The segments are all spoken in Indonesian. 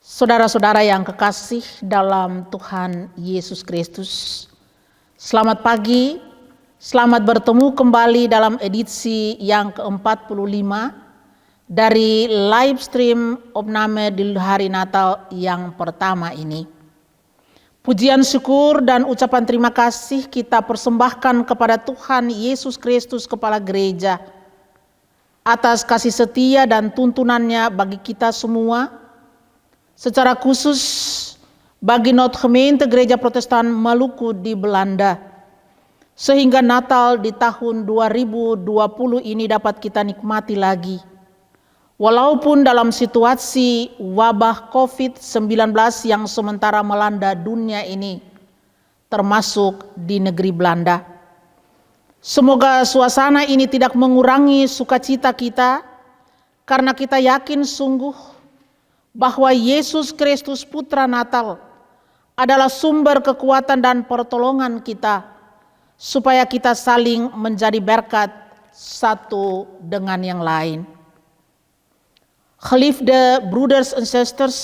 Saudara-saudara yang kekasih dalam Tuhan Yesus Kristus, selamat pagi, selamat bertemu kembali dalam edisi yang ke-45 dari live stream opname di hari Natal yang pertama ini. Pujian syukur dan ucapan terima kasih kita persembahkan kepada Tuhan Yesus Kristus Kepala Gereja atas kasih setia dan tuntunannya bagi kita semua, secara khusus bagi Noodgemeente Gereja Protestan Maluku di Belanda, sehingga Natal di tahun 2020 ini dapat kita nikmati lagi. Walaupun dalam situasi wabah COVID-19 yang sementara melanda dunia ini, termasuk di negeri Belanda. Semoga suasana ini tidak mengurangi sukacita kita, karena kita yakin sungguh bahwa Yesus Kristus Putra Natal adalah sumber kekuatan dan pertolongan kita, supaya kita saling menjadi berkat satu dengan yang lain. Geliefde broeders en zusters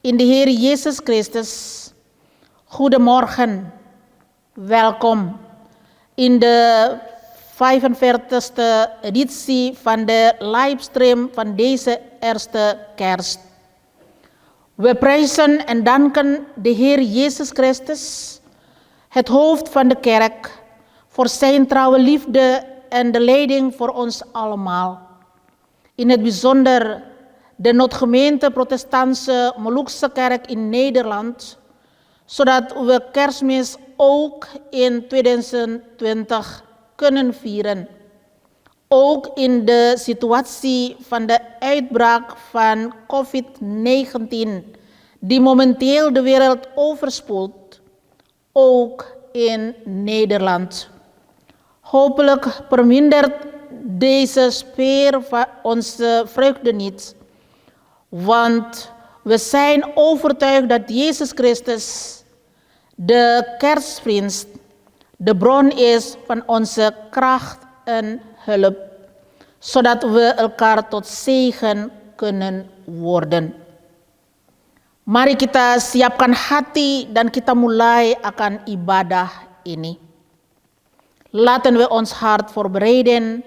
in de Heer Jezus Christus, goedemorgen, welkom in de 45e editie van de livestream van deze eerste kerst. We prijzen en danken de Heer Jezus Christus, het hoofd van de kerk, voor zijn trouwe liefde en de leiding voor ons allemaal. In het bijzonder de Noodgemeente Protestantse Molukse Kerk in Nederland, zodat we Kerstmis ook in 2020 kunnen vieren. Ook in de situatie van de uitbraak van COVID-19, die momenteel de wereld overspoelt, ook in Nederland. Hopelijk vermindert deze sfeer onze vreugde niet, want we zijn overtuigd dat Jezus Christus, de Kerstvriend, de bron is van onze kracht en hulp, zodat we elkaar tot zegen kunnen worden. Mari kita siapkan hati dan kita mulai akan ibadah ini. Laten we ons hart voorbereiden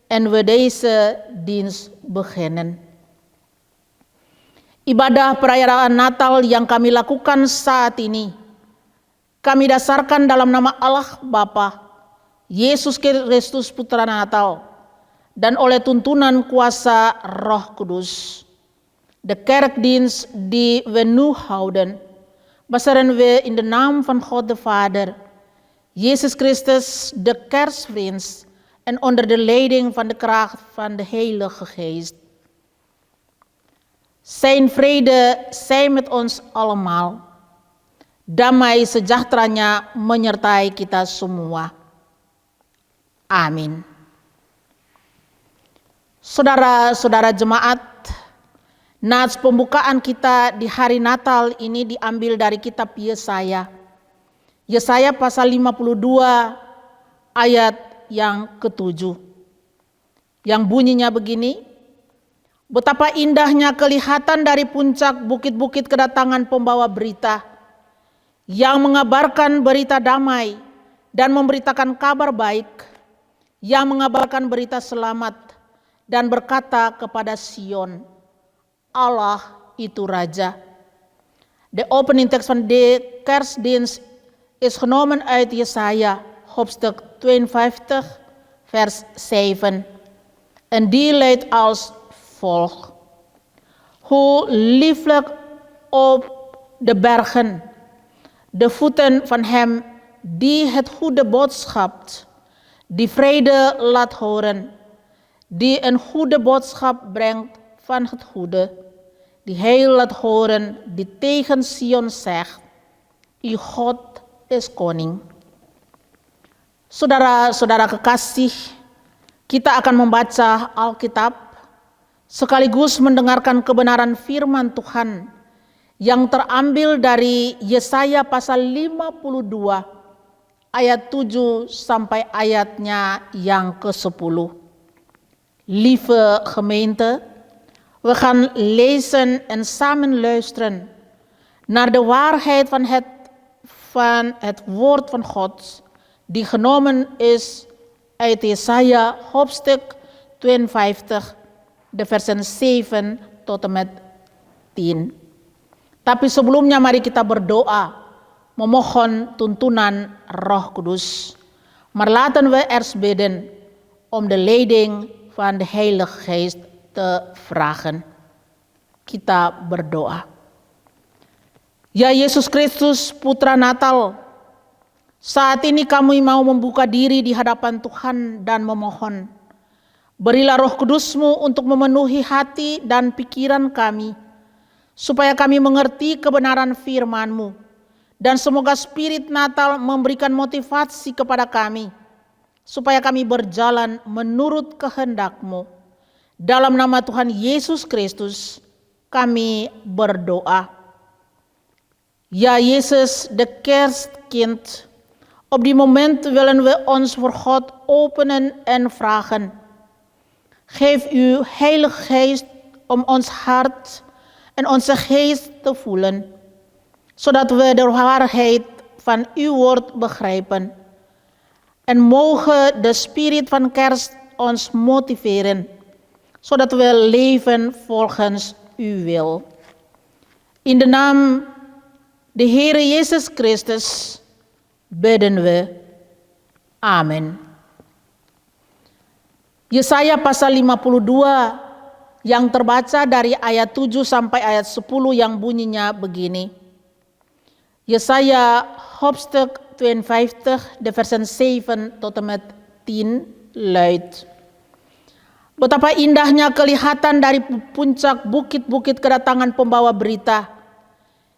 en we deze dienst beginnen. Ibadah perayaan Natal yang kami lakukan saat ini, kami dasarkan dalam nama Allah Bapa, Yesus Kristus Putra Natal, dan oleh tuntunan kuasa Roh Kudus. De kerkdienst die we nu houden, baseren we in de naam van God de Vader, Jezus Christus de Kerstvriend, en onder de leiding van de kracht van de Heilige Geest. Zijn vrede zij met ons allemaal. Damai sejahteranya menyertai kita semua. Amin. Saudara-saudara jemaat, nats pembukaan kita di hari Natal ini diambil dari kitab Yesaya. Yesaya pasal 52 ayat yang ke-7. Yang bunyinya begini, betapa indahnya kelihatan dari puncak bukit-bukit kedatangan pembawa berita, yang mengabarkan berita damai dan memberitakan kabar baik, yang mengabarkan berita selamat dan berkata kepada Sion, Allah itu Raja. De opening tekst van de kerstdienst is genomen uit Jesaja, hoofdstuk 52, vers 7. En die luidt als volgt. Hoe lieflijk op de bergen de voeten van hem die het goede boodschap, die vrede laat horen, die een goede boodschap brengt van het goede, die heil laat horen, die tegen Sion zegt, uw God is koning. Saudara-saudara kekasih, kita akan membaca Alkitab sekaligus mendengarkan kebenaran firman Tuhan yang terambil dari Yesaya pasal 52 ayat 7 sampai ayatnya yang ke-10. Lieve gemeente, We gaan lezen en samen luisteren naar de waarheid van het woord van God, die genomen is uit Jesaja hoofdstuk 52, de versen 7 tot en met 10. Tapi sebelumnya mari kita berdoa, memohon tuntunan Roh Kudus. Maar laten we eerst bidden om de leiding van de Heilige Geest te vragen. Kita berdoa. Ya Yesus Kristus, Putra Natal, saat ini kami mau membuka diri di hadapan Tuhan dan memohon, berilah Roh Kudus-Mu untuk memenuhi hati dan pikiran kami, supaya kami mengerti kebenaran firman-Mu, dan semoga Spirit Natal memberikan motivasi kepada kami, supaya kami berjalan menurut kehendak-Mu. Dalam nama Tuhan Yesus Kristus, kami berdoa. Ja, Jezus, de kerstkind, op die moment willen we ons voor God openen en vragen. Geef uw Heilige Geest om ons hart en onze geest te voelen, zodat we de waarheid van uw woord begrijpen. En mogen de spirit van kerst ons motiveren, zodat we leven volgens uw wil. In de naam de Heere Yesus Christus bidden we. Amin. Yesaya pasal 52 yang terbaca dari ayat 7 sampai ayat 10 yang bunyinya begini. Yesaya hoofdstuk 52 de versen 7 tot en met 10 luidt. Betapa indahnya kelihatan dari puncak bukit-bukit kedatangan pembawa berita,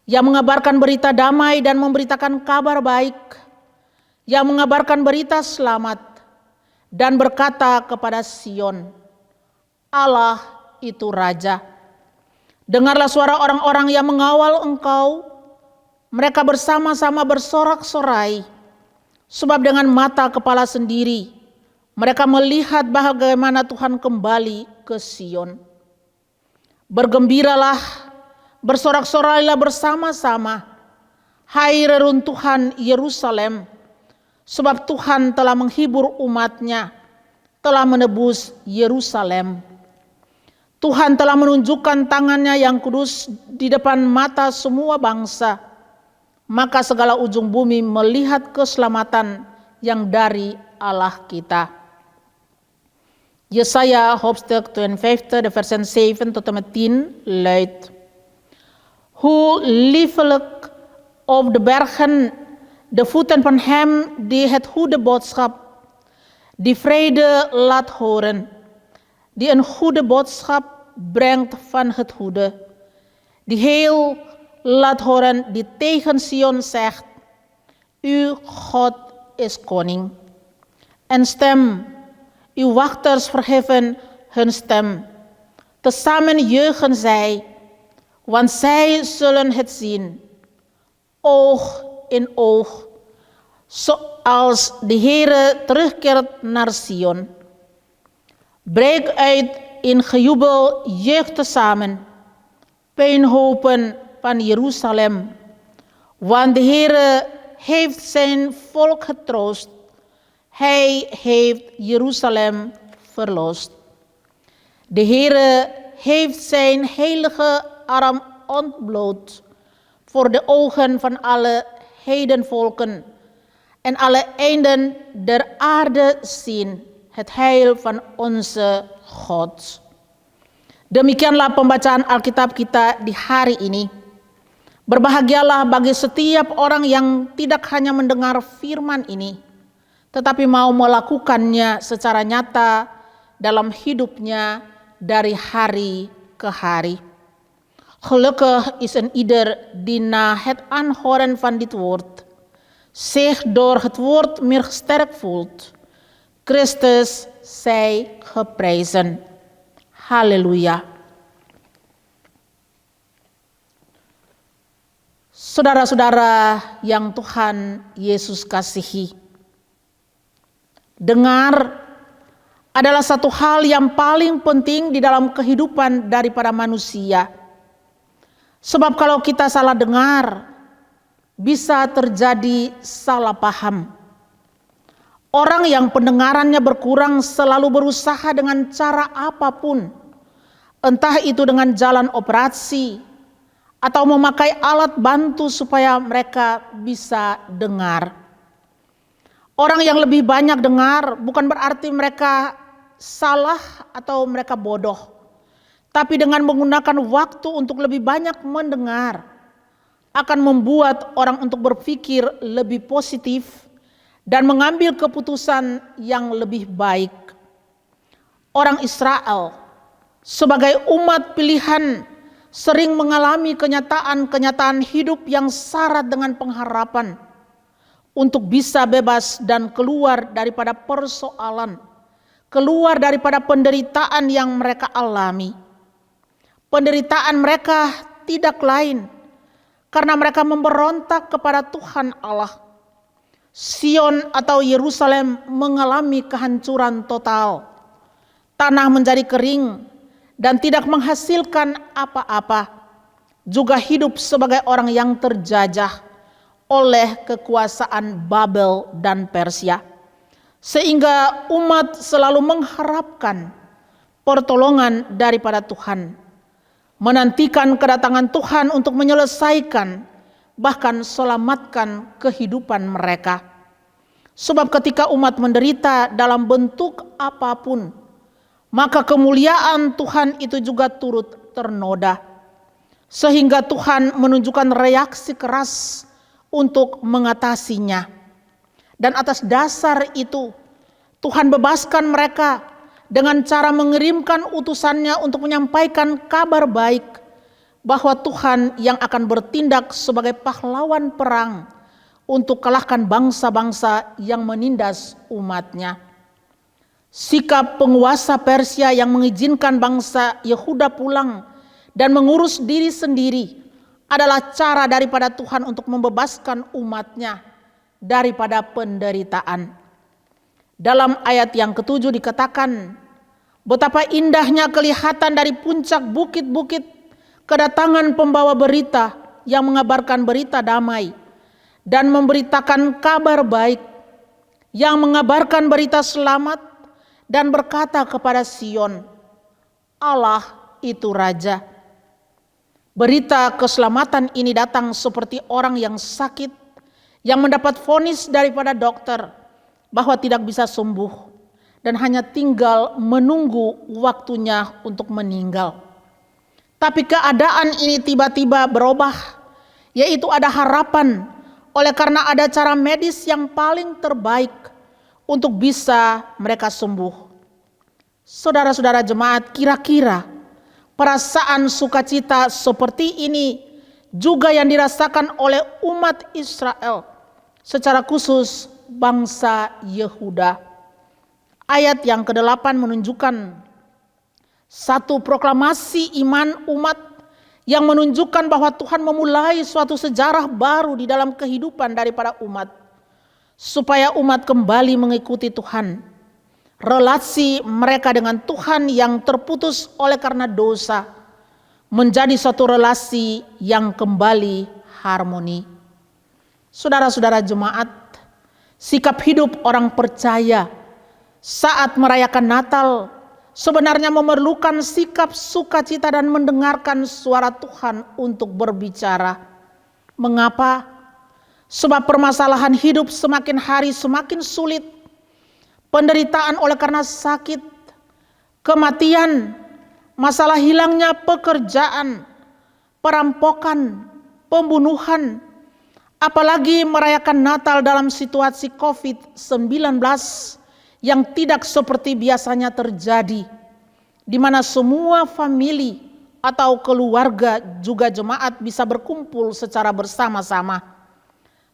yang mengabarkan berita damai dan memberitakan kabar baik, yang mengabarkan berita selamat dan berkata kepada Sion, Allah itu Raja. Dengarlah suara orang-orang yang mengawal engkau, mereka bersama-sama bersorak-sorai, sebab dengan mata kepala sendiri mereka melihat bagaimana Tuhan kembali ke Sion. Bergembiralah, bersorak-sorailah bersama-sama, hai reruntuhan Yerusalem, sebab Tuhan telah menghibur umat-Nya, telah menebus Yerusalem. Tuhan telah menunjukkan tangan-Nya yang kudus di depan mata semua bangsa, maka segala ujung bumi melihat keselamatan yang dari Allah kita. Yesaya hoofdstuk 52, de versen 7 tot en met 10 luidt. Hoe liefelijk op de bergen de voeten van hem die het goede boodschap, die vrede laat horen, die een goede boodschap brengt van het goede, die heel laat horen, die tegen Sion zegt, uw God is koning. En stem, uw wachters verheffen hun stem, tezamen juichen zij, want zij zullen het zien, oog in oog, zoals de Heere terugkeert naar Sion. Breek uit in gejubel, juich tezamen, puinhopen van Jeruzalem, want de Heere heeft zijn volk getroost, hij heeft Jeruzalem verlost. De Heere heeft zijn heilige arm ontbloot voor de ogen van alle heidenvolken en alle einden der aarde zien het heil van onze God. Demikianlah pembacaan Alkitab kita di hari ini. Berbahagialah bagi setiap orang yang tidak hanya mendengar firman ini, tetapi mau melakukannya secara nyata dalam hidupnya dari hari ke hari. Gelukkig is een ieder die na het aanhoren van dit woord zich door het woord meer gesterkt voelt. Christus zij geprezen. Halleluja. Saudara-saudara yang Tuhan Yesus kasihi, dengar adalah satu hal yang paling penting di dalam kehidupan daripada manusia. Sebab kalau kita salah dengar, bisa terjadi salah paham. Orang yang pendengarannya berkurang selalu berusaha dengan cara apapun, entah itu dengan jalan operasi atau memakai alat bantu supaya mereka bisa dengar. Orang yang lebih banyak dengar bukan berarti mereka salah atau mereka bodoh, tapi dengan menggunakan waktu untuk lebih banyak mendengar akan membuat orang untuk berpikir lebih positif dan mengambil keputusan yang lebih baik. Orang Israel sebagai umat pilihan sering mengalami kenyataan-kenyataan hidup yang syarat dengan pengharapan untuk bisa bebas dan keluar daripada persoalan, keluar daripada penderitaan yang mereka alami. Penderitaan mereka tidak lain karena mereka memberontak kepada Tuhan Allah. Sion atau Yerusalem mengalami kehancuran total. Tanah menjadi kering dan tidak menghasilkan apa-apa. Juga hidup sebagai orang yang terjajah oleh kekuasaan Babel dan Persia. Sehingga umat selalu mengharapkan pertolongan daripada Tuhan. Menantikan kedatangan Tuhan untuk menyelesaikan bahkan selamatkan kehidupan mereka. Sebab ketika umat menderita dalam bentuk apapun, maka kemuliaan Tuhan itu juga turut ternoda. Sehingga Tuhan menunjukkan reaksi keras untuk mengatasinya. Dan atas dasar itu, Tuhan bebaskan mereka dengan cara mengirimkan utusannya untuk menyampaikan kabar baik bahwa Tuhan yang akan bertindak sebagai pahlawan perang untuk kalahkan bangsa-bangsa yang menindas umatnya. Sikap penguasa Persia yang mengizinkan bangsa Yehuda pulang dan mengurus diri sendiri adalah cara daripada Tuhan untuk membebaskan umatnya daripada penderitaan. Dalam ayat yang ke-7 dikatakan, betapa indahnya kelihatan dari puncak bukit-bukit kedatangan pembawa berita yang mengabarkan berita damai dan memberitakan kabar baik, yang mengabarkan berita selamat dan berkata kepada Sion, Allah itu Raja. Berita keselamatan ini datang seperti orang yang sakit yang mendapat vonis daripada dokter bahwa tidak bisa sembuh dan hanya tinggal menunggu waktunya untuk meninggal. Tapi keadaan ini tiba-tiba berubah, yaitu ada harapan oleh karena ada cara medis yang paling terbaik untuk bisa mereka sembuh. Saudara-saudara jemaat, kira-kira perasaan sukacita seperti ini juga yang dirasakan oleh umat Israel, secara khusus bangsa Yehuda. Ayat yang ke-8 menunjukkan satu proklamasi iman umat yang menunjukkan bahwa Tuhan memulai suatu sejarah baru di dalam kehidupan daripada umat. Supaya umat kembali mengikuti Tuhan. Relasi mereka dengan Tuhan yang terputus oleh karena dosa menjadi suatu relasi yang kembali harmoni. Saudara-saudara jemaat, sikap hidup orang percaya saat merayakan Natal sebenarnya memerlukan sikap sukacita dan mendengarkan suara Tuhan untuk berbicara. Mengapa? Sebab permasalahan hidup semakin hari semakin sulit. Penderitaan oleh karena sakit, kematian, masalah hilangnya pekerjaan, perampokan, pembunuhan. Apalagi merayakan Natal dalam situasi COVID-19 yang tidak seperti biasanya terjadi, di mana semua famili atau keluarga juga jemaat bisa berkumpul secara bersama-sama.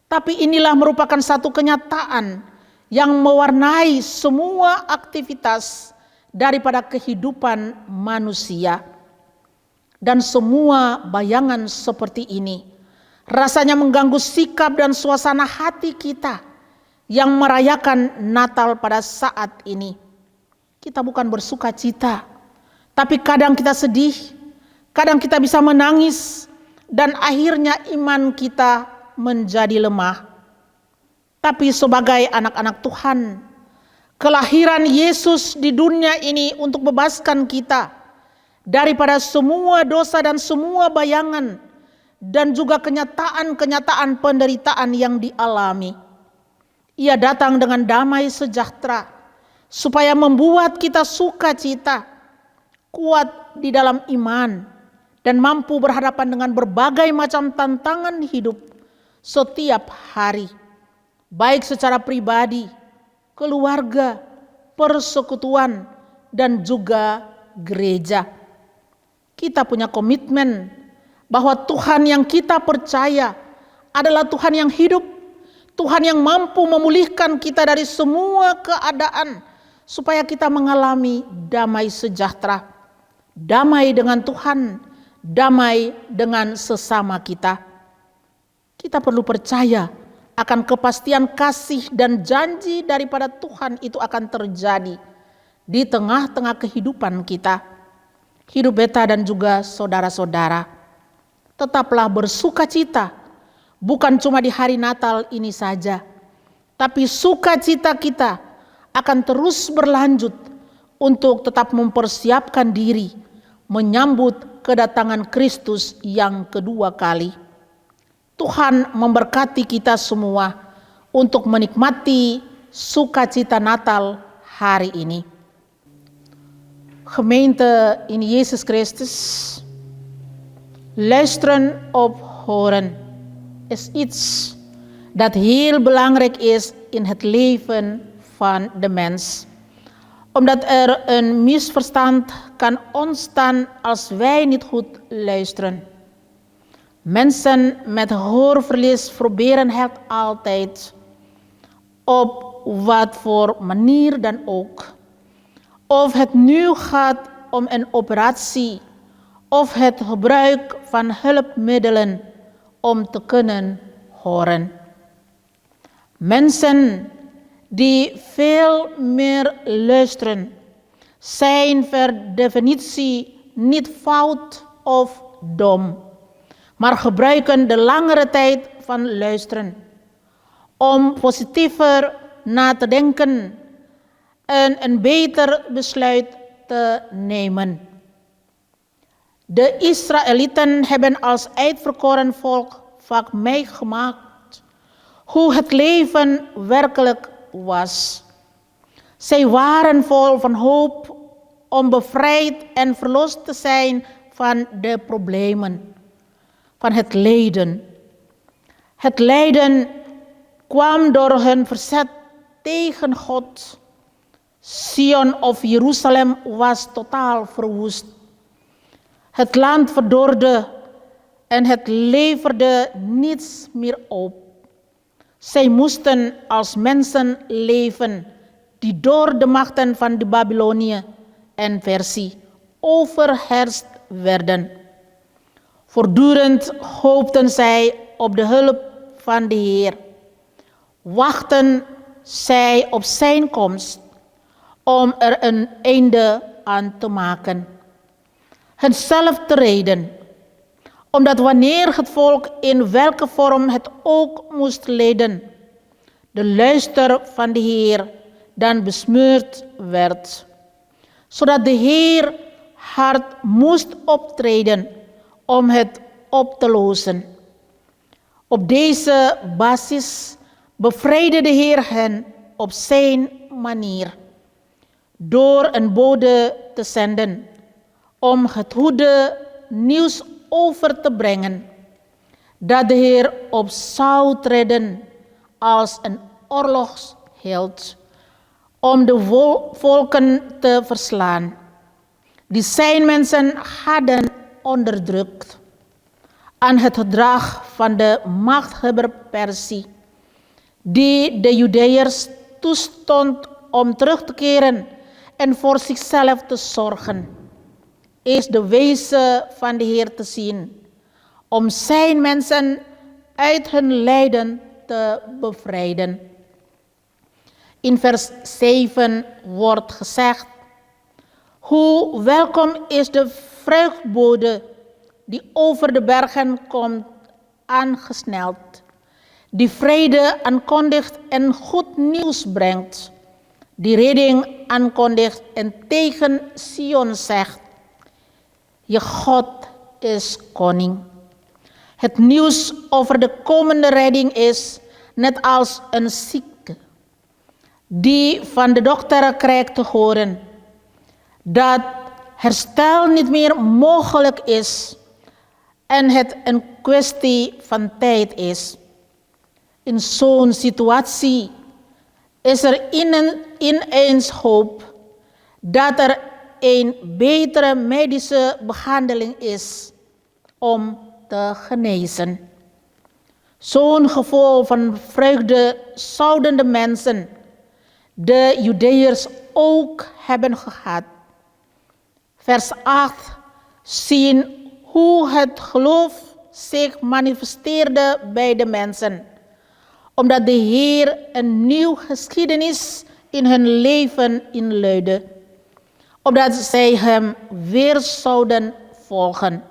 Tapi inilah merupakan satu kenyataan yang mewarnai semua aktivitas daripada kehidupan manusia. Dan semua bayangan seperti ini rasanya mengganggu sikap dan suasana hati kita yang merayakan Natal pada saat ini. kita bukan bersuka cita, tapi kadang kita sedih, kadang kita bisa menangis, dan akhirnya iman kita menjadi lemah. Tapi sebagai anak-anak Tuhan, kelahiran Yesus di dunia ini untuk bebaskan kita daripada semua dosa dan semua bayangan, dan juga kenyataan-kenyataan penderitaan yang dialami. Ia datang dengan damai sejahtera, supaya membuat kita sukacita, kuat di dalam iman, dan mampu berhadapan dengan berbagai macam tantangan hidup setiap hari, baik secara pribadi, keluarga, persekutuan, dan juga gereja. Kita punya komitmen bahwa Tuhan yang kita percaya adalah Tuhan yang hidup, Tuhan yang mampu memulihkan kita dari semua keadaan, supaya kita mengalami damai sejahtera, damai dengan Tuhan, damai dengan sesama kita. Kita perlu percaya akan kepastian kasih dan janji daripada Tuhan itu akan terjadi di tengah-tengah kehidupan kita. Hidup beta dan juga saudara-saudara, tetaplah bersukacita, bukan cuma di hari Natal ini saja, tapi sukacita kita akan terus berlanjut untuk tetap mempersiapkan diri menyambut kedatangan Kristus yang kedua kali. Tuhan memberkati kita semua untuk menikmati sukacita Natal hari ini. Gemeente in Jezus Christus, luisteren op horen is iets dat heel belangrijk is in het leven van de mens. Omdat er een misverstand kan ontstaan als wij niet goed luisteren. Mensen met hoorverlies proberen het altijd, op wat voor manier dan ook. Of het nu gaat om een operatie of het gebruik van hulpmiddelen om te kunnen horen. Mensen die veel meer luisteren zijn per definitie niet fout of dom, maar gebruiken de langere tijd van luisteren om positiever na te denken en een beter besluit te nemen. De Israëlieten hebben als uitverkoren volk vaak meegemaakt hoe het leven werkelijk was. Zij waren vol van hoop om bevrijd en verlost te zijn van de problemen, van het lijden. Het lijden kwam door hun verzet tegen God. Sion of Jeruzalem was totaal verwoest. Het land verdorde en het leverde niets meer op. Zij moesten als mensen leven die door de machten van de Babylonië en Persie overheerst werden. Voortdurend hoopten zij op de hulp van de Heer. Wachten zij op zijn komst om er een einde aan te maken. Hetzelfde reden, omdat wanneer het volk in welke vorm het ook moest lijden, de luister van de Heer dan besmeurd werd, zodat de Heer hard moest optreden om het op te lossen. Op deze basis bevrijdde de Heer hen op zijn manier, door een bode te zenden om het goede nieuws over te brengen, dat de Heer op zou treden als een oorlogsheld, om de volken te verslaan, die zijn mensen hadden onderdrukt, aan het gedrag van de machthebber Persie, die de Judeërs toestond om terug te keren en voor zichzelf te zorgen, is de wezen van de Heer te zien, om zijn mensen uit hun lijden te bevrijden. In vers 7 wordt gezegd Hoe welkom is de vreugdbode die over de bergen komt aangesneld, die vrede aankondigt en goed nieuws brengt, die redding aankondigt en tegen Sion zegt: je God is koning. Het nieuws over de komende redding is net als een zieke die van de dokter krijgt te horen dat herstel niet meer mogelijk is en het een kwestie van tijd is. In zo'n situatie is er ineens hoop dat er een betere medische behandeling is om te genezen. Zo'n gevoel van vreugde zouden de mensen, de Judeërs, ook hebben gehad. Vers 8 zien hoe het geloof zich manifesteerde bij de mensen, omdat de Heer een nieuwe geschiedenis in hun leven inluidde, opdat zij hem weer zouden volgen.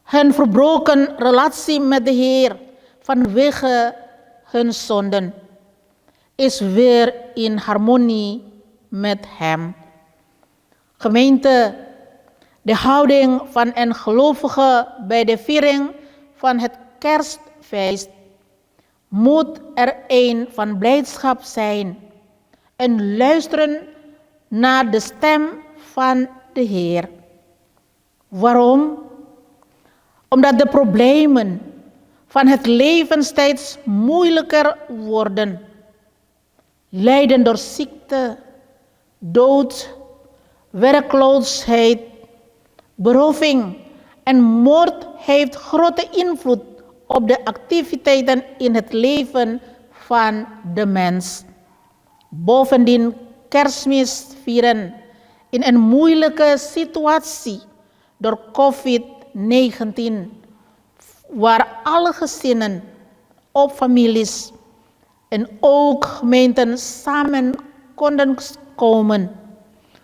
Hun verbroken relatie met de Heer vanwege hun zonden is weer in harmonie met hem. Gemeente, de houding van een gelovige bij de viering van het kerstfeest moet er een van blijdschap zijn en luisteren naar de stem van de Heer. Waarom? Omdat de problemen van het leven steeds moeilijker worden. Lijden door ziekte, dood, werkloosheid, beroving en moord heeft grote invloed op de activiteiten in het leven van de mens. Bovendien Kerstmis vieren in een moeilijke situatie door COVID-19, waar alle gezinnen of families en ook gemeenten samen konden komen,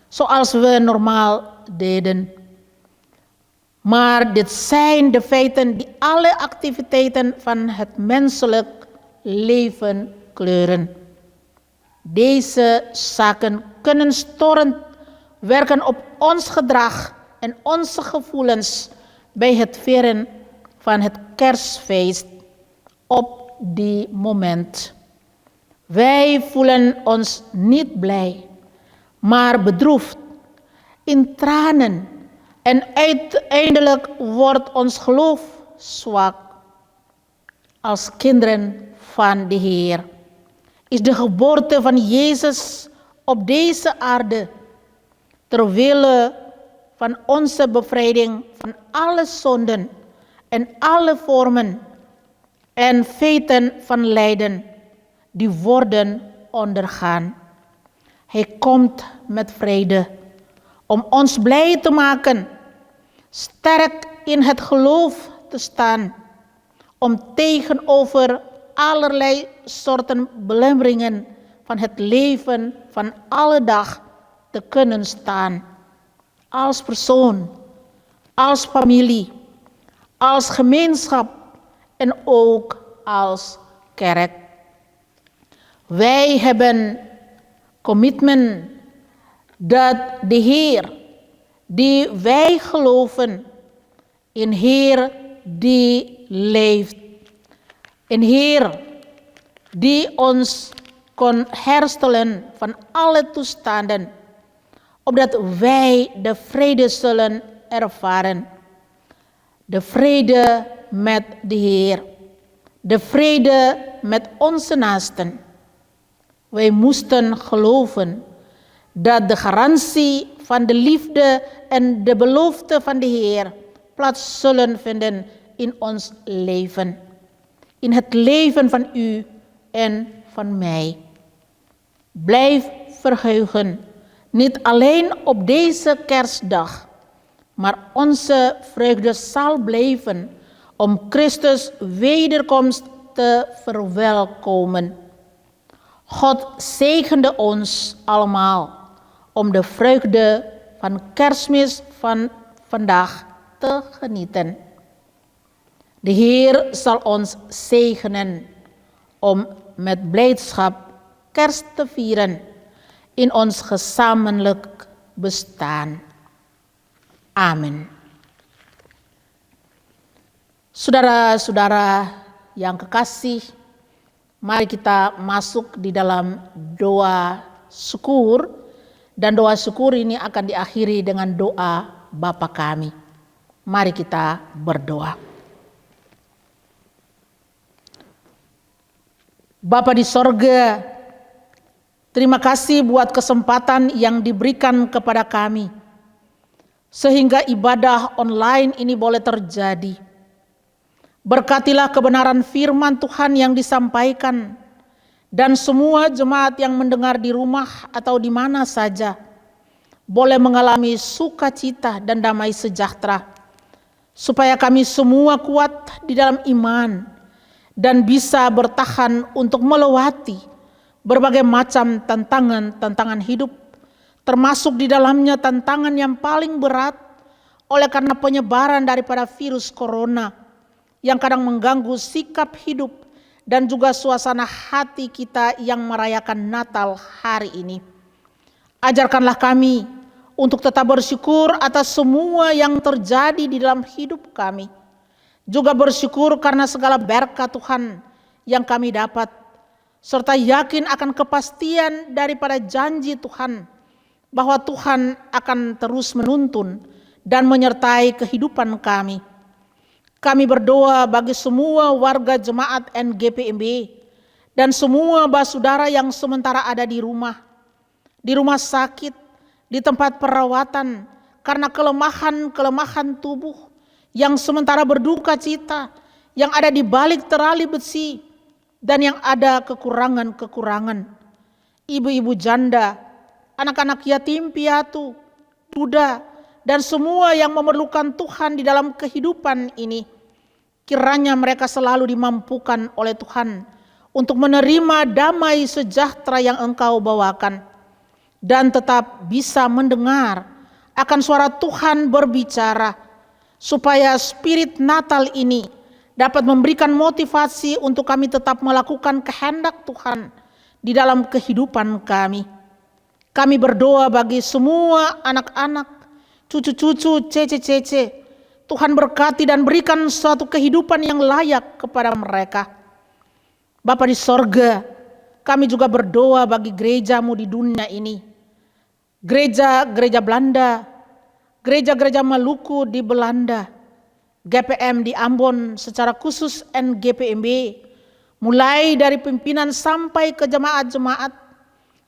zoals we normaal deden. Maar dit zijn de feiten die alle activiteiten van het menselijk leven kleuren. Deze zaken kunnen storend werken op ons gedrag en onze gevoelens bij het vieren van het kerstfeest op die moment. Wij voelen ons niet blij, maar bedroefd, in tranen, en uiteindelijk wordt ons geloof zwak. Als kinderen van de Heer is de geboorte van Jezus op deze aarde ter wille van onze bevrijding van alle zonden en alle vormen en feiten van lijden die worden ondergaan. Hij komt met vrede om ons blij te maken, sterk in het geloof te staan, om tegenover allerlei soorten belemmeringen van het leven van alle dag te kunnen staan. Als persoon, als familie, als gemeenschap en ook als kerk. Wij hebben commitment dat de Heer, die wij geloven, een Heer die leeft, een Heer die ons kon herstellen van alle toestanden, opdat wij de vrede zullen ervaren. De vrede met de Heer, de vrede met onze naasten. Wij moesten geloven dat de garantie van de liefde en de belofte van de Heer plaats zullen vinden in ons leven. In het leven van u en van mij. Blijf verheugen, niet alleen op deze kerstdag, maar onze vreugde zal blijven om Christus wederkomst te verwelkomen. God zegende ons allemaal om de vreugde van Kerstmis van vandaag te genieten. De Heer zal ons zegenen om met blijdschap Kerst te vieren in ons gezamenlijk bestaan. Amin. Saudara-saudara yang kekasih, mari kita masuk di dalam doa syukur, dan doa syukur ini akan diakhiri dengan doa Bapa kami. Mari kita berdoa. Bapa di sorga, terima kasih buat kesempatan yang diberikan kepada kami, sehingga ibadah online ini boleh terjadi. Berkatilah kebenaran firman Tuhan yang disampaikan, dan semua jemaat yang mendengar di rumah atau di mana saja boleh mengalami sukacita dan damai sejahtera, supaya kami semua kuat di dalam iman dan bisa bertahan untuk melewati berbagai macam tantangan hidup, termasuk di dalamnya tantangan yang paling berat oleh karena penyebaran daripada virus corona yang kadang mengganggu sikap hidup dan juga suasana hati kita yang merayakan Natal hari ini. Ajarkanlah kami untuk tetap bersyukur atas semua yang terjadi di dalam hidup kami. Juga bersyukur karena segala berkat Tuhan yang kami dapat, serta yakin akan kepastian daripada janji Tuhan bahwa Tuhan akan terus menuntun dan menyertai kehidupan kami. Kami berdoa bagi semua warga jemaat NGPMB dan semua saudara yang sementara ada di rumah sakit, di tempat perawatan karena kelemahan tubuh, yang sementara berduka cita, yang ada di balik terali besi, dan yang ada kekurangan-kekurangan. Ibu-ibu janda, anak-anak yatim piatu, duda, dan semua yang memerlukan Tuhan di dalam kehidupan ini, kiranya mereka selalu dimampukan oleh Tuhan untuk menerima damai sejahtera yang Engkau bawakan, dan tetap bisa mendengar akan suara Tuhan berbicara, supaya spirit Natal ini dapat memberikan motivasi untuk kami tetap melakukan kehendak Tuhan di dalam kehidupan kami. Kami berdoa bagi semua anak-anak, cucu-cucu, cece-cece. Tuhan berkati dan berikan suatu kehidupan yang layak kepada mereka. Bapa di sorga, kami juga berdoa bagi gerejamu di dunia ini. Gereja Belanda, gereja-gereja Maluku di Belanda, GPM di Ambon, secara khusus NGPMB, mulai dari pimpinan sampai ke jemaat-jemaat,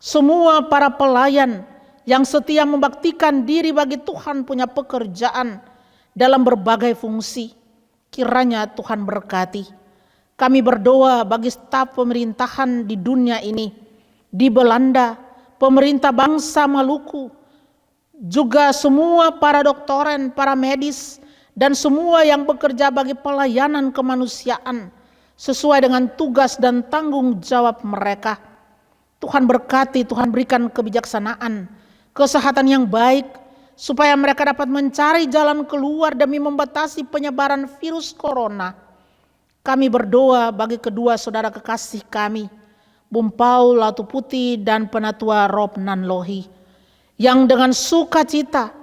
semua para pelayan yang setia membaktikan diri bagi Tuhan punya pekerjaan dalam berbagai fungsi, kiranya Tuhan berkati. Kami berdoa bagi staf pemerintahan di dunia ini, di Belanda, pemerintah bangsa Maluku, juga semua para doktoren, para medis, dan semua yang bekerja bagi pelayanan kemanusiaan sesuai dengan tugas dan tanggung jawab mereka. Tuhan berkati, Tuhan berikan kebijaksanaan, kesehatan yang baik, supaya mereka dapat mencari jalan keluar demi membatasi penyebaran virus corona. Kami berdoa bagi kedua saudara kekasih kami, Bung Paul Latu Putih dan Penatua Rob Nanlohi, yang dengan sukacita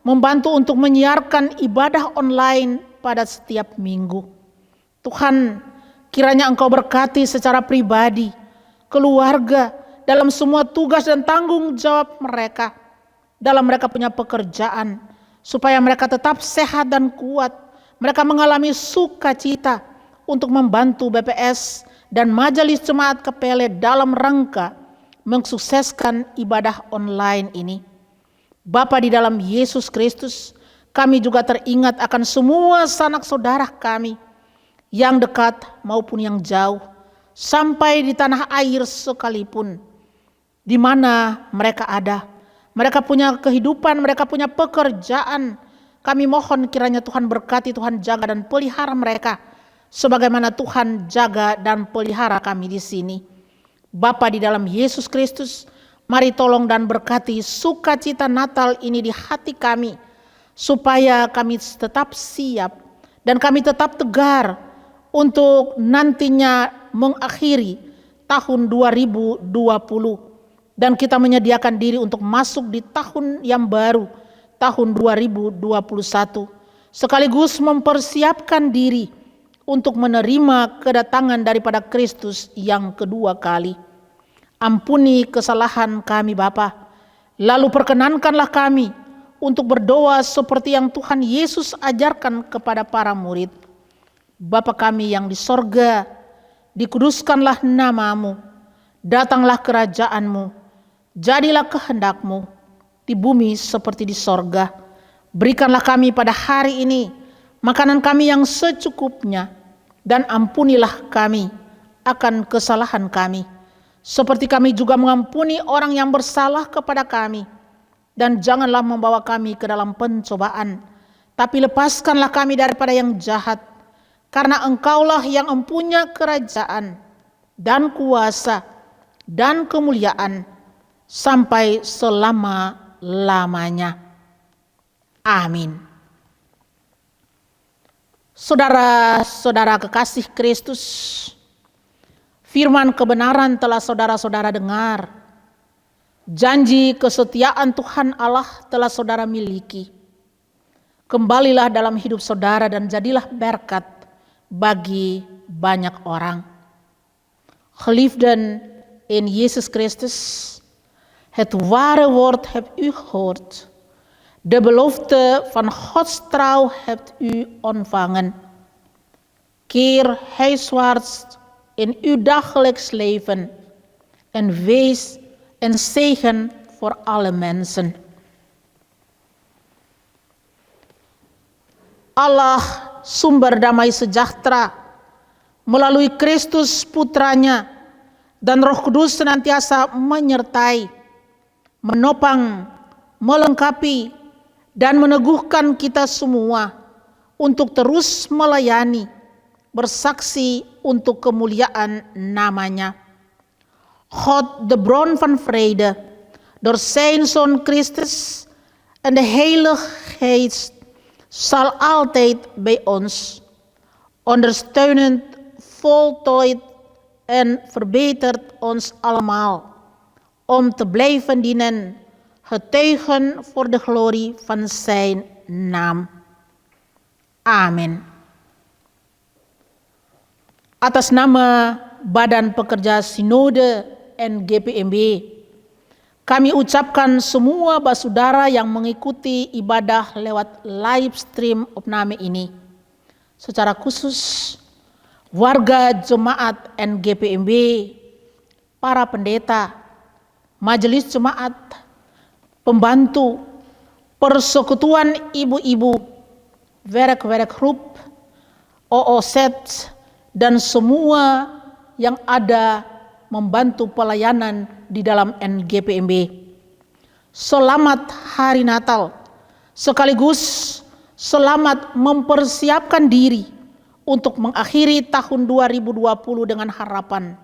membantu untuk menyiarkan ibadah online pada setiap minggu. Tuhan, kiranya Engkau berkati secara pribadi, keluarga, dalam semua tugas dan tanggung jawab mereka, dalam mereka punya pekerjaan, supaya mereka tetap sehat dan kuat. Mereka mengalami sukacita untuk membantu BPS dan Majelis Jemaat Kepele dalam rangka mensukseskan ibadah online ini. Bapa di dalam Yesus Kristus, kami juga teringat akan semua sanak saudara kami yang dekat maupun yang jauh, sampai di tanah air sekalipun, di mana mereka ada. Mereka punya kehidupan, mereka punya pekerjaan. Kami mohon kiranya Tuhan berkati, Tuhan jaga dan pelihara mereka, sebagaimana Tuhan jaga dan pelihara kami di sini. Bapa di dalam Yesus Kristus, Mari tolong dan berkati sukacita Natal ini di hati kami, supaya kami tetap siap dan kami tetap tegar untuk nantinya mengakhiri tahun 2020. Dan kita menyediakan diri untuk masuk di tahun yang baru, tahun 2021. Sekaligus mempersiapkan diri untuk menerima kedatangan daripada Kristus yang kedua kali. Ampuni kesalahan kami Bapa, lalu perkenankanlah kami untuk berdoa seperti yang Tuhan Yesus ajarkan kepada para murid. Bapa kami yang di sorga, dikuduskanlah namamu, datanglah kerajaanmu, jadilah kehendakmu di bumi seperti di sorga. Berikanlah kami pada hari ini makanan kami yang secukupnya, dan ampunilah kami akan kesalahan kami, seperti kami juga mengampuni orang yang bersalah kepada kami. Dan janganlah membawa kami ke dalam pencobaan, tapi lepaskanlah kami daripada yang jahat. Karena Engkaulah yang mempunyai kerajaan dan kuasa dan kemuliaan sampai selama-lamanya. Amin. Saudara-saudara kekasih Kristus, firman kebenaran telah saudara-saudara dengar. Janji kesetiaan Tuhan Allah telah saudara miliki. Kembalilah dalam hidup saudara dan jadilah berkat bagi banyak orang. Geliefden in Jezus Christus, het ware woord hebt u gehoord. De belofte van Gods trouw hebt u ontvangen. Keer huiswaarts in uw dagelijks leven en wees een zegen voor alle mensen. Allah sumber damai sejahtera melalui Kristus putranya dan Roh Kudus senantiasa menyertai, menopang, melengkapi, dan meneguhkan kita semua untuk terus melayani, bersaksi untuk kemuliaan namanya. God, de bron van vrede, door zijn Zoon Christus en de Heilige Geest zal altijd bij ons, ondersteunend, voltooid en verbetert ons allemaal, om te blijven dienen, getuigen voor de glorie van zijn naam. Amin. Atas nama Badan Pekerja Sinode en GPMB, kami ucapkan semua basudara yang mengikuti ibadah lewat live stream opname ini, secara khusus warga jemaat NGPMB, para pendeta, majelis jemaat, pembantu, persekutuan ibu-ibu, werk-werkgroep, OOZ, dan semua yang ada membantu pelayanan di dalam NGPMB. Selamat Hari Natal, sekaligus selamat mempersiapkan diri untuk mengakhiri tahun 2020 dengan harapan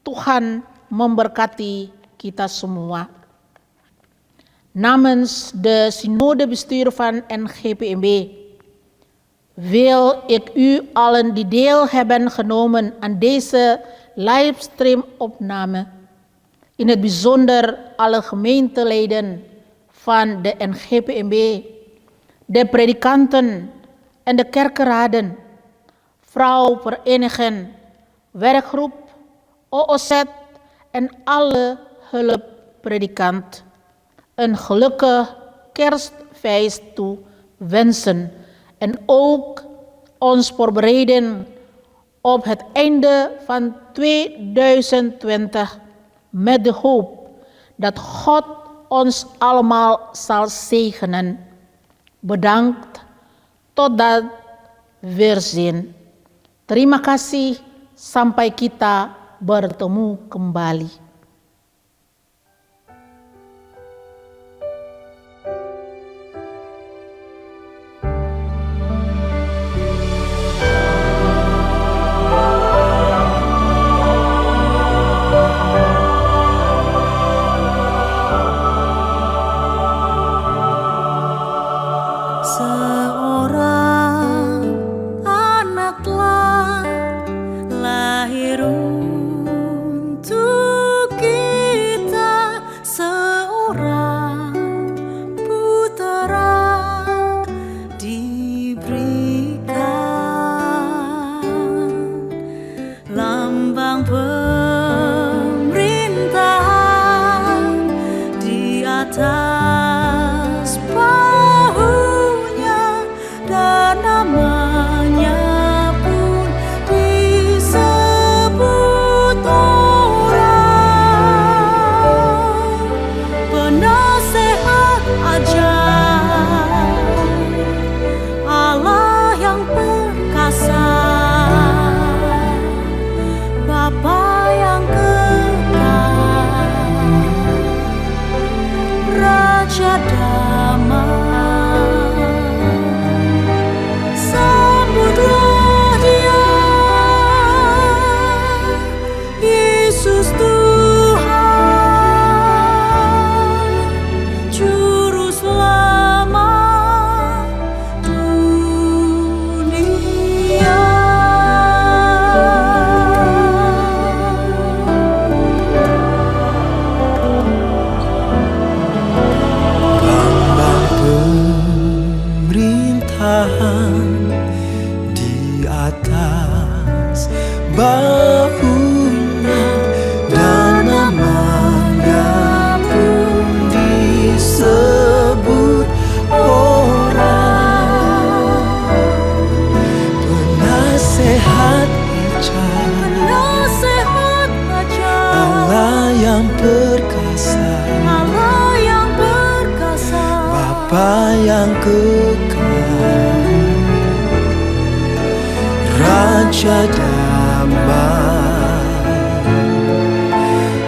Tuhan memberkati kita semua. Namens de synodebestuur van NGPMB wil ik u allen die deel hebben genomen aan deze livestream-opname, in het bijzonder alle gemeenteleden van de NGPMB, de predikanten en de kerkenraden, vrouwverenigingen, werkgroep, OOZ en alle hulppredikanten een gelukkig kerstfeest toe wensen en ook ons voorbereiden op het einde van 2020 met de hoop dat God ons allemaal zal zegenen. Bedankt, totdat weerzien. Terima kasih, sampai kita bertemu kembali. bahunya, dan namanya pun disebut orang penasehat ajar, Allah yang perkasa, Bapa yang kekal, Raja damai.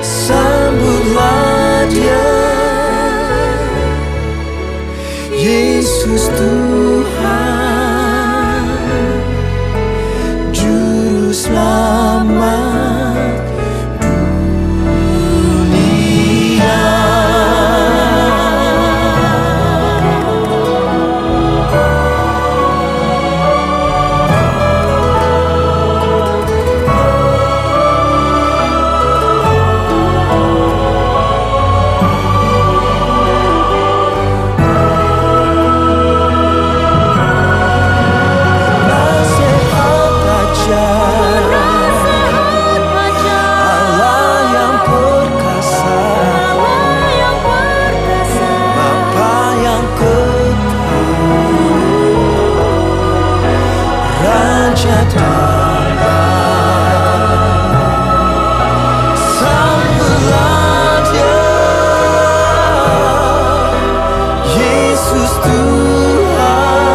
Sambutlah Dia, Yesus Tuhan, Juru Selamat dunia. Raja damai, sambutlah Dia, Yesus Tuhan,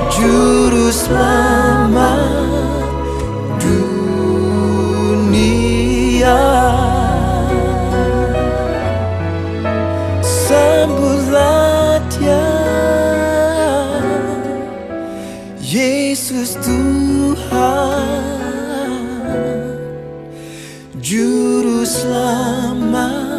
Juru Selamat dunia. Sambutlah Dia, Yesus Tuhan, Juru Selamat